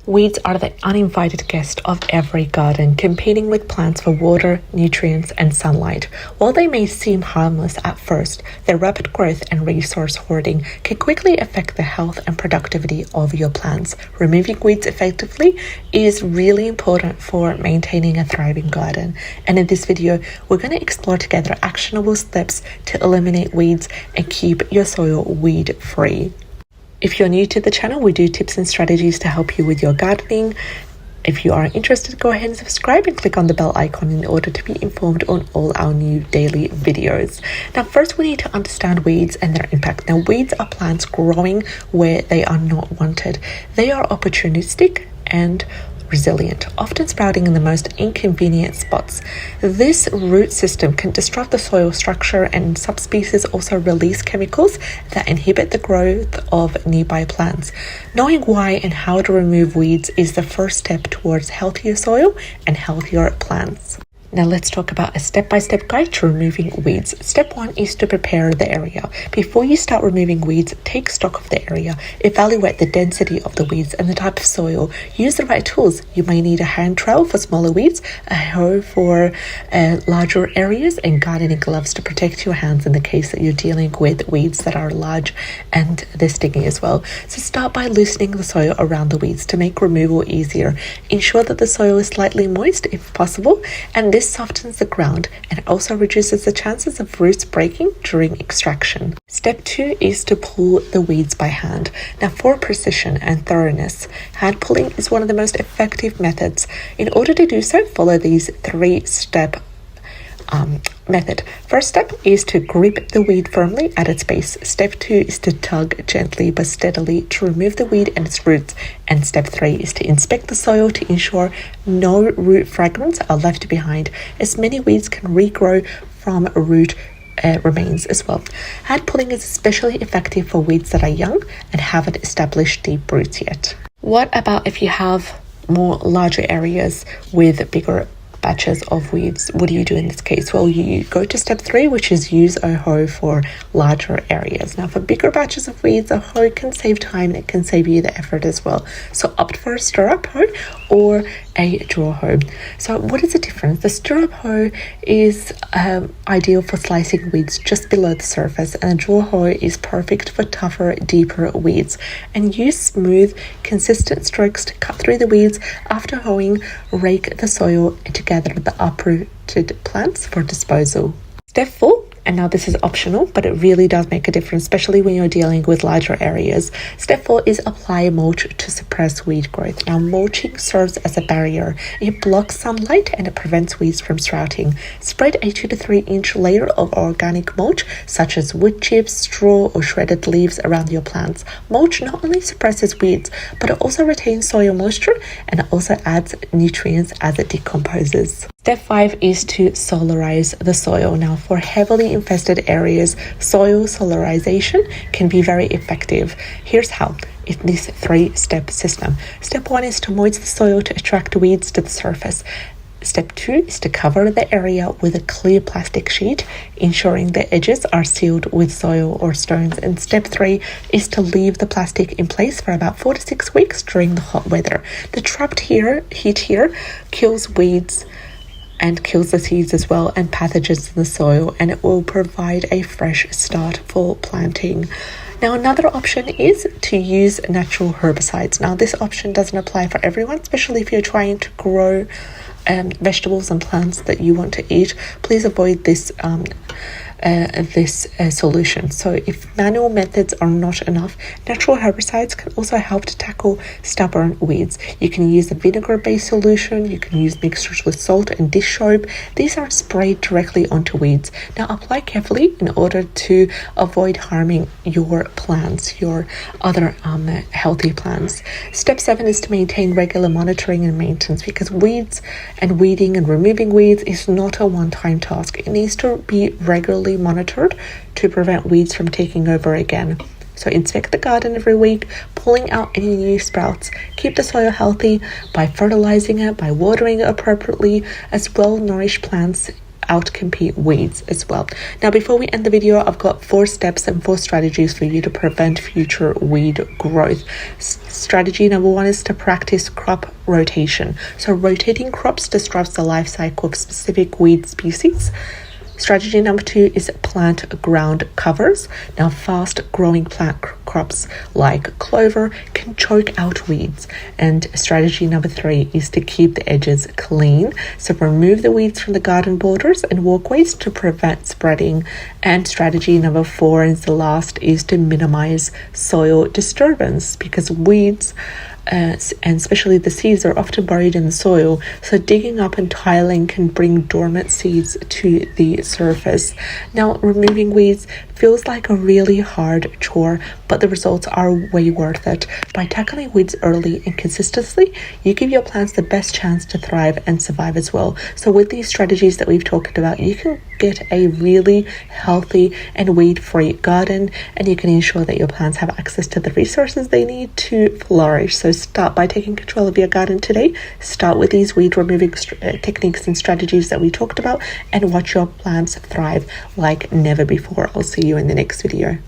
Weeds are the uninvited guest of every garden, competing with plants for water, nutrients, and sunlight. While they may seem harmless at first, their rapid growth and resource hoarding can quickly affect the health and productivity of your plants. Removing weeds effectively is really important for maintaining a thriving garden. And in this video, we're going to explore together actionable steps to eliminate weeds and keep your soil weed-free. If you're new to the channel, we do tips and strategies to help you with your gardening. If you are interested, go ahead and subscribe and click on the bell icon in order to be informed on all our new daily videos. Now, first we need to understand weeds and their impact. Now, weeds are plants growing where they are not wanted. They are opportunistic and resilient, often sprouting in the most inconvenient spots. This root system can disrupt the soil structure, and subspecies also release chemicals that inhibit the growth of nearby plants. Knowing why and how to remove weeds is the first step towards healthier soil and healthier plants. Now let's talk about a step-by-step guide to removing weeds. Step 1 is to prepare the area. Before you start removing weeds, take stock of the area. Evaluate the density of the weeds and the type of soil. Use the right tools. You may need a hand trowel for smaller weeds, a hoe for larger areas, and gardening gloves to protect your hands in the case that you're dealing with weeds that are large and they're stinging as well. So start by loosening the soil around the weeds to make removal easier. Ensure that the soil is slightly moist if possible, and this softens the ground and also reduces the chances of roots breaking during extraction. Step 2 is to pull the weeds by hand. Now, for precision and thoroughness, hand pulling is one of the most effective methods. In order to do so, follow these 3-step method. First step is to grip the weed firmly at its base. Step 2 is to tug gently but steadily to remove the weed and its roots. And step 3 is to inspect the soil to ensure no root fragments are left behind, as many weeds can regrow from root remains as well. Hand pulling is especially effective for weeds that are young and haven't established deep roots yet. What about if you have more larger areas with bigger batches of weeds? What do you do in this case? Well, you go to step 3, which is use a hoe for larger areas. Now, for bigger batches of weeds, a hoe can save time and it can save you the effort as well. So opt for a stirrup hoe or a draw hoe. So what is the difference? The stirrup hoe is ideal for slicing weeds just below the surface, and a draw hoe is perfect for tougher, deeper weeds. And use smooth, consistent strokes to cut through the weeds. After hoeing, rake the soil to gather the uprooted plants for disposal. Step 4, and now this is optional, but it really does make a difference, especially when you're dealing with larger areas. Step 4 is apply mulch to suppress weed growth. Now, mulching serves as a barrier. It blocks sunlight and it prevents weeds from sprouting. Spread a 2 to 3 inch layer of organic mulch, such as wood chips, straw, or shredded leaves around your plants. Mulch not only suppresses weeds, but it also retains soil moisture, and it also adds nutrients as it decomposes. Step 5 is to solarize the soil. Now, for heavily infested areas, soil solarization can be very effective. Here's how. In this 3-step system. Step 1 is to moist the soil to attract weeds to the surface. Step 2 is to cover the area with a clear plastic sheet, ensuring the edges are sealed with soil or stones. And step 3 is to leave the plastic in place for about 4 to 6 weeks during the hot weather. The trapped heat here kills weeds and kills the seeds as well and pathogens in the soil, and it will provide a fresh start for planting. Now, another option is to use natural herbicides. Now, this option doesn't apply for everyone, especially if you're trying to grow vegetables and plants that you want to eat. Please avoid this solution. So if manual methods are not enough, natural herbicides can also help to tackle stubborn weeds. You can use a vinegar-based solution. You can use mixtures with salt and dish soap. These are sprayed directly onto weeds. Now, apply carefully in order to avoid harming your plants, your other healthy plants. Step 7 is to maintain regular monitoring and maintenance, because weeds and weeding and removing weeds is not a one-time task. It needs to be regularly monitored to prevent weeds from taking over again. So inspect the garden every week, pulling out any new sprouts. Keep the soil healthy by fertilizing it, by watering it appropriately, as well-nourished plants outcompete weeds as well. Now, before we end the video, I've got 4 steps and 4 strategies for you to prevent future weed growth. Strategy number 1 is to practice crop rotation. So rotating crops disrupts the life cycle of specific weed species. Strategy number 2 is plant ground covers. Now, fast growing plant crops like clover can choke out weeds. And strategy number 3 is to keep the edges clean. So remove the weeds from the garden borders and walkways to prevent spreading. And strategy number 4 is the last, is to minimize soil disturbance, because weeds and especially the seeds are often buried in the soil, so digging up and tiling can bring dormant seeds to the surface. Now, removing weeds feels like a really hard chore, but the results are way worth it. By tackling weeds early and consistently, you give your plants the best chance to thrive and survive as well. So with these strategies that we've talked about, you can get a really healthy and weed-free garden, and you can ensure that your plants have access to the resources they need to flourish. So start by taking control of your garden today. Start with these weed removing techniques and strategies that we talked about, and watch your plants thrive like never before. I'll see you in the next video.